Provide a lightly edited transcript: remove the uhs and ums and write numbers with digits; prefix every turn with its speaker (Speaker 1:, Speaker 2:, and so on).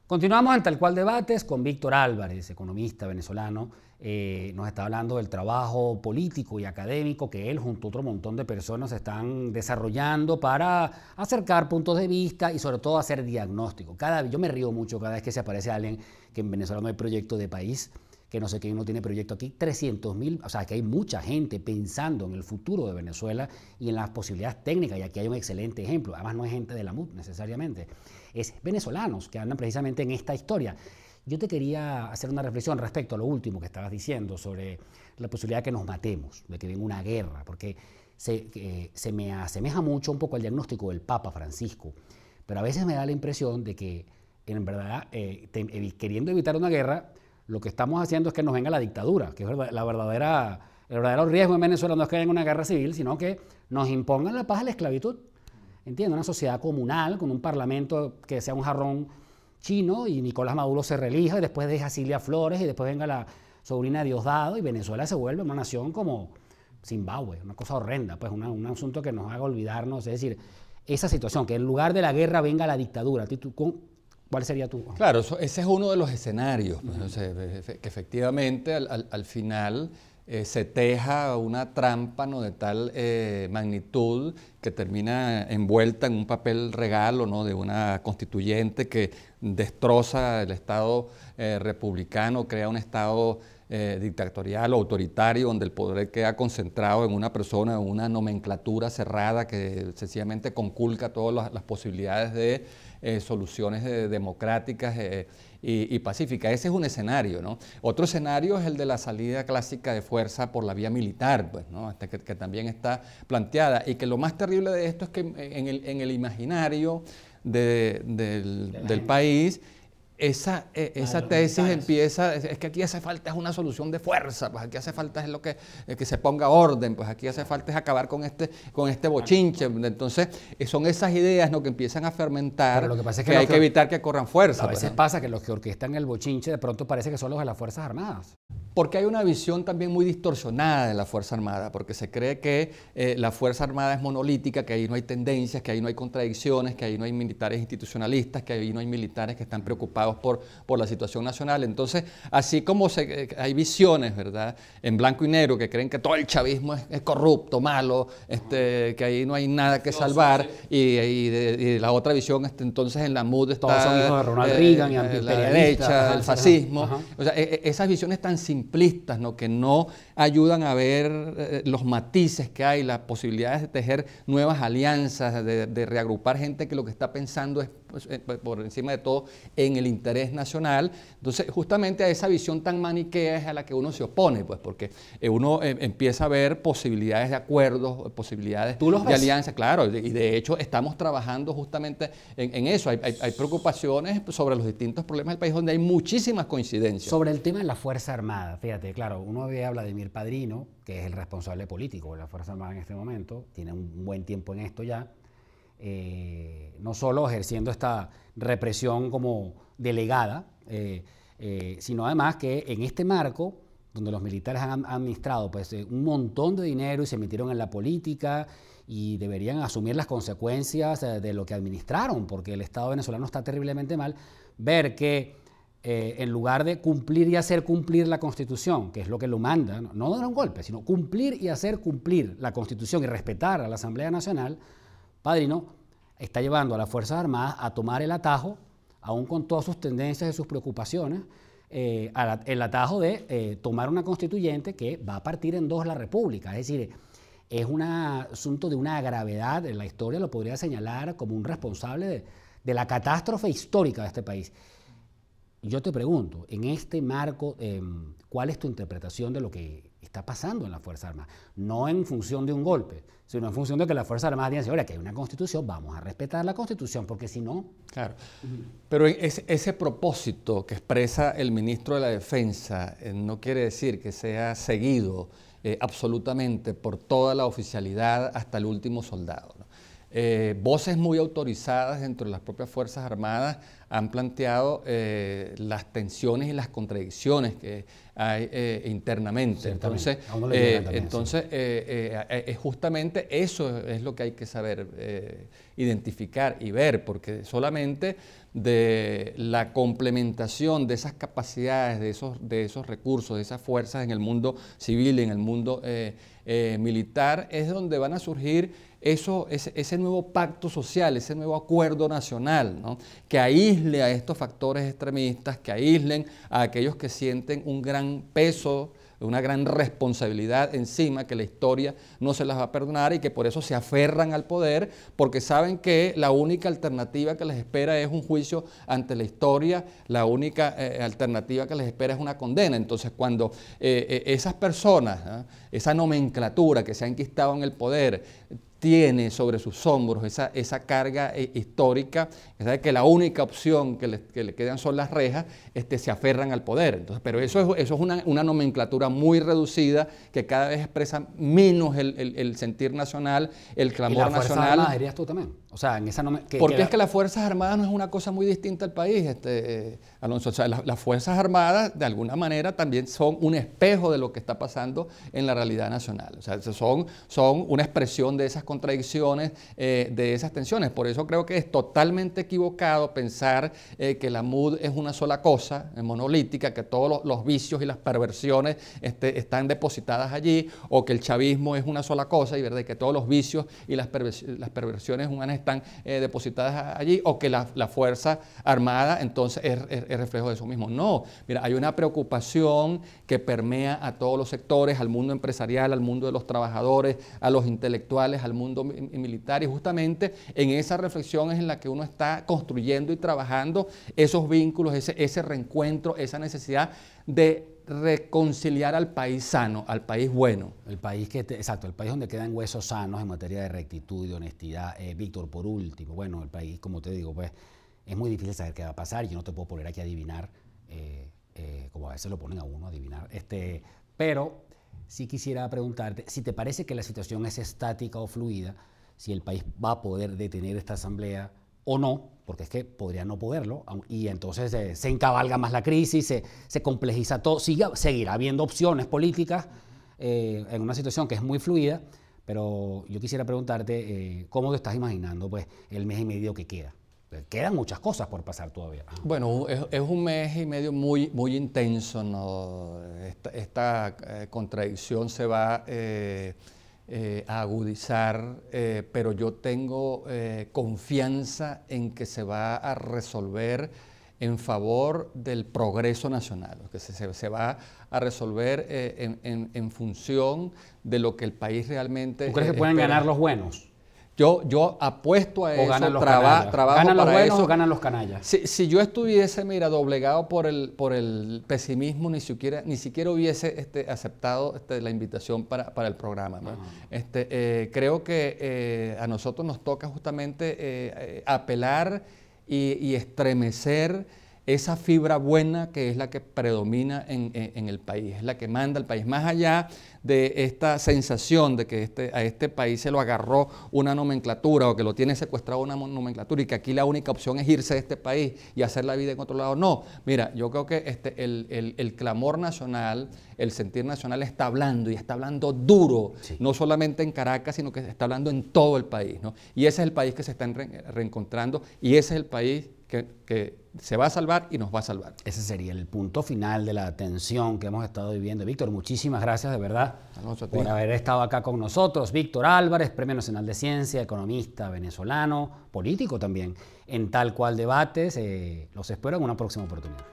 Speaker 1: Continuamos en Tal Cual Debates con Víctor Álvarez, economista venezolano. Nos está hablando del trabajo político y académico que él junto a otro montón de personas están desarrollando para acercar puntos de vista y sobre todo hacer diagnóstico. Yo me río mucho cada vez que se aparece alguien que en Venezuela no hay proyecto de país, que no sé qué, no tiene proyecto aquí, 300.000, o sea, que hay mucha gente pensando en el futuro de Venezuela y en las posibilidades técnicas, y aquí hay un excelente ejemplo. Además no es gente de la MUD necesariamente, es venezolanos que andan precisamente en esta historia. Yo te quería hacer una reflexión respecto a lo último que estabas diciendo sobre la posibilidad de que nos matemos, de que venga una guerra, porque se me asemeja mucho un poco al diagnóstico del Papa Francisco, pero a veces me da la impresión de que en verdad, queriendo evitar una guerra, lo que estamos haciendo es que nos venga la dictadura, que es el verdadero riesgo en Venezuela no es que venga una guerra civil, sino que nos impongan la paz a la esclavitud. Entiendo, una sociedad comunal con un parlamento que sea un jarrón chino y Nicolás Maduro se reelija y después deja a Cilia Flores y después venga la sobrina de Diosdado y Venezuela se vuelve una nación como Zimbabue, una cosa horrenda, pues un asunto que nos haga olvidarnos, es decir, esa situación, que en lugar de la guerra venga la dictadura. ¿Cuál sería tu...?
Speaker 2: Claro, ese es uno de los escenarios, pues, o sea, que efectivamente al final se teja una trampa, ¿no?, de tal magnitud que termina envuelta en un papel regalo, ¿no?, de una constituyente que destroza el Estado republicano, crea un Estado dictatorial o autoritario donde el poder queda concentrado en una persona, en una nomenclatura cerrada que sencillamente conculca todas las posibilidades de soluciones democráticas y pacíficas. Ese es un escenario, ¿no? Otro escenario es el de la salida clásica de fuerza por la vía militar, pues, ¿no?, que también está planteada, y que lo más terrible de esto es que en el imaginario del país esa tesis empieza, es que aquí hace falta es una solución de fuerza, pues aquí hace falta es que se ponga orden, pues aquí hace falta es acabar con este bochinche. Entonces son esas ideas, ¿no?, que empiezan a fermentar. Pero lo que pasa es que hay que evitar que corran fuerza.
Speaker 1: A veces pasa que los que orquestan el bochinche de pronto parece que son los de las Fuerzas Armadas.
Speaker 2: Porque hay una visión también muy distorsionada de la Fuerza Armada, porque se cree que la Fuerza Armada es monolítica, que ahí no hay tendencias, que ahí no hay contradicciones, que ahí no hay militares institucionalistas, que ahí no hay militares que están preocupados por la situación nacional. Entonces, así como hay visiones, ¿verdad?, en blanco y negro, que creen que todo el chavismo es corrupto, malo, que ahí no hay nada que salvar, y la otra visión, entonces en la MUD está
Speaker 1: todos son hijos de Ronald Reagan y
Speaker 2: la derecha, el fascismo. O sea, esas visiones tan simplistas, ¿no?, que no ayudan a ver los matices que hay, las posibilidades de tejer nuevas alianzas, de reagrupar gente que lo que está pensando es, pues, por encima de todo, en el interés nacional. Entonces, justamente a esa visión tan maniquea es a la que uno se opone, pues, porque uno empieza a ver posibilidades de acuerdos, posibilidades de alianza, claro, y de hecho estamos trabajando justamente en eso. Hay preocupaciones sobre los distintos problemas del país donde hay muchísimas coincidencias.
Speaker 1: Sobre el tema de la Fuerza Armada, fíjate, claro, uno ve a Vladimir Padrino, que es el responsable político de la Fuerza Armada en este momento, tiene un buen tiempo en esto ya, no solo ejerciendo esta represión como delegada, sino además que en este marco, donde los militares han administrado pues, un montón de dinero y se metieron en la política y deberían asumir las consecuencias de lo que administraron, porque el Estado venezolano está terriblemente mal, ver que en lugar de cumplir y hacer cumplir la Constitución, que es lo que lo manda, no dar un golpe, sino cumplir y hacer cumplir la Constitución y respetar a la Asamblea Nacional, Padrino está llevando a las Fuerzas Armadas a tomar el atajo, aún con todas sus tendencias y sus preocupaciones, el atajo de tomar una constituyente que va a partir en dos la República. Es decir, es un asunto de una gravedad, en la historia lo podría señalar como un responsable de la catástrofe histórica de este país. Yo te pregunto, en este marco, ¿cuál es tu interpretación de lo que está pasando en la Fuerza Armada? No en función de un golpe, sino en función de que la Fuerza Armada dice, ahora que hay una Constitución, vamos a respetar la Constitución, porque si no...
Speaker 2: Claro, pero ese propósito que expresa el ministro de la Defensa no quiere decir que sea seguido absolutamente por toda la oficialidad hasta el último soldado, ¿no? voces muy autorizadas dentro de las propias Fuerzas Armadas han planteado las tensiones y las contradicciones que hay internamente. Entonces, justamente eso es lo que hay que saber identificar y ver, porque solamente de la complementación de esas capacidades, de esos recursos, de esas fuerzas en el mundo civil, en el mundo militar, es donde van a surgir ese nuevo pacto social, ese nuevo acuerdo nacional, ¿no? Que aísle a estos factores extremistas, que aíslen a aquellos que sienten un gran peso, una gran responsabilidad encima, que la historia no se las va a perdonar y que por eso se aferran al poder, porque saben que la única alternativa que les espera es un juicio ante la historia, la única alternativa que les espera es una condena. Entonces, cuando esas personas, esa nomenclatura que se ha enquistado en el poder, tiene sobre sus hombros esa carga histórica, sabe que la única opción que le quedan son las rejas, se aferran al poder. Entonces, pero eso es una nomenclatura muy reducida que cada vez expresa menos el sentir nacional, el clamor nacional. ¿Y las Fuerzas
Speaker 1: Armadas dirías tú también? O sea, en esa
Speaker 2: porque es que las Fuerzas Armadas no es una cosa muy distinta al país, Alonso. O sea, las Fuerzas Armadas, de alguna manera, también son un espejo de lo que está pasando en la realidad nacional. O sea, son una expresión de esas contradicciones, de esas tensiones. Por eso creo que es totalmente equivocado pensar que la MUD es una sola cosa, monolítica, que todos los vicios y las perversiones están depositadas allí, o que el chavismo es una sola cosa, y ¿verdad? Que todos los vicios y las perversiones humanas están depositadas allí, o que la Fuerza Armada entonces es reflejo de eso mismo. No, mira, hay una preocupación que permea a todos los sectores, al mundo empresarial, al mundo de los trabajadores, a los intelectuales, al mundo militar, y justamente en esa reflexión es en la que uno está construyendo y trabajando esos vínculos, ese reencuentro, esa necesidad de reconciliar al país sano, al país bueno.
Speaker 1: El país exacto, el país donde quedan huesos sanos en materia de rectitud y de honestidad. Víctor, por último, bueno, el país, como te digo, pues es muy difícil saber qué va a pasar. Yo no te puedo poner aquí a adivinar, como a veces lo ponen a uno a adivinar, pero sí quisiera preguntarte si te parece que la situación es estática o fluida, si el país va a poder detener esta asamblea o no, porque es que podría no poderlo, y entonces se encabalga más la crisis, se complejiza todo, seguirá habiendo opciones políticas en una situación que es muy fluida, pero yo quisiera preguntarte cómo te estás imaginando pues, el mes y medio que queda. Quedan muchas cosas por pasar todavía.
Speaker 2: Bueno, es un mes y medio muy, muy intenso, ¿no? Esta contradicción se va a agudizar, pero yo tengo confianza en que se va a resolver en favor del progreso nacional, que se va a resolver en función de lo que el país realmente...
Speaker 1: ¿Tú crees que pueden ganar los buenos?
Speaker 2: Yo apuesto a eso,
Speaker 1: trabajo
Speaker 2: ¿Ganan
Speaker 1: los buenos
Speaker 2: eso.
Speaker 1: o ganan los canallas?
Speaker 2: Si yo estuviese, mira, doblegado por el pesimismo, ni siquiera hubiese aceptado la invitación para el programa, ¿no? Creo que a nosotros nos toca justamente apelar y estremecer esa fibra buena que es la que predomina en el país, es la que manda el país, más allá de esta sensación de que a este país se lo agarró una nomenclatura o que lo tiene secuestrado una nomenclatura y que aquí la única opción es irse de este país y hacer la vida en otro lado. No, mira, yo creo que el clamor nacional, el sentir nacional está hablando y está hablando duro, sí. No solamente en Caracas, sino que está hablando en todo el país, ¿no? Y ese es el país que se están reencontrando y ese es el país que se va a salvar y nos va a salvar.
Speaker 1: Ese sería el punto final de la tensión que hemos estado viviendo. Víctor, muchísimas gracias de verdad por haber estado acá con nosotros. Víctor Álvarez, Premio Nacional de Ciencia, economista venezolano, político también, en Tal Cual Debates. Los espero en una próxima oportunidad.